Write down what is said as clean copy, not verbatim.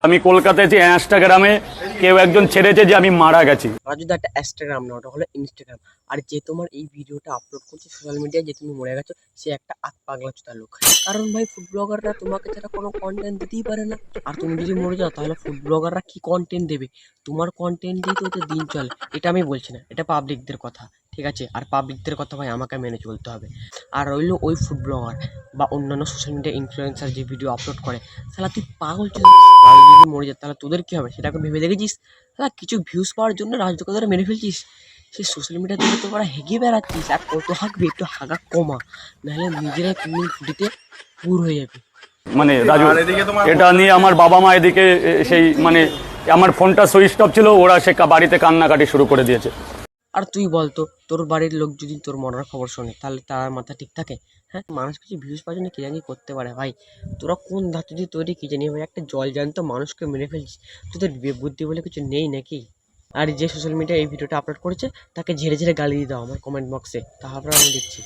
আমি কলকাতায় যে ইনস্টাগ্রামে কেউ একজন ছেড়েছে যে আমি মারা গেছি। আর যদি একটা ইনস্টাগ্রাম না, ওটা হলো ইনস্টাগ্রাম। আর যে তোমার এই ভিডিওটা আপলোড করছে সোশ্যাল মিডিয়ায় যে তুমি মরে গেছো, সে একটা পাগলা চোদা লোক। কারণ ভাই ফুড ব্লগাররা তোমাকে ছাড়া কোনো কন্টেন্ট দিতেই পারে না। আর তুমি যদি মরে যাও তাহলে ফুড ব্লগাররা কি কন্টেন্ট দেবে? তোমার কন্টেন্ট দিয়ে তো ওদের দিন চলে। এটা আমি বলছি না, এটা পাবলিকদের কথা, ঠিক আছে? আর পাবলিকদের কথা ভাই আমাকে মেনে চলতে হবে। আর রইলো ওই ফুড ব্লগার বা অন্যান্য সোশ্যাল মিডিয়া ইনফ্লুয়েন্সার যে ভিডিও আপলোড করে, তাহলে তুই পাগল চোদা। তাহলে যদি মরে যায় তাহলে তোদের কী হবে সেটাকে ভেবে দেখেছিস? হ্যাঁ, কিছু ভিউজ পাওয়ার জন্য রাজদোকানদারে মেরে ফেলছিস। সে সোশ্যাল মিডিয়া থেকে তো ওরা হেগে বেড়াচ্ছিস। আর কত হাঁকবি? একটু হাগা কমা, নাহলে নিজেরাই কোনদিন ফুটিতে পুর হয়ে যাবে। মানে রাজু, এটা নিয়ে আমার বাবা মা এদিকে সেই মানে আমার ফোনটা সুইচ অফ ছিল, ওরা সে বাড়িতে কান্নাকাটি শুরু করে দিয়েছে। আর তুই বলতো, তোর বাড়ির লোক যদি তোর মরার খবর শোনে তাহলে তার মাথা ঠিক থাকে? হ্যাঁ, মানুষ কিছু ভিউজ পাওয়ার জন্য কি জানি করতে পারে ভাই। তোরা কোন ধাতু দিয়ে তৈরি কি জানি ভাই, একটা জল জ্যান্ত মানুষকে মেরে ফেলছিস। তোদের বুদ্ধি বলে কিছু নেই নাকি? আর যে সোশ্যাল মিডিয়ায় এই ভিডিওটা আপলোড করেছে তাকে ঝেড়ে ঝেড়ে গালি দিয়ে দাও আমার কমেন্ট বক্সে, তারপর আমি দেখছি।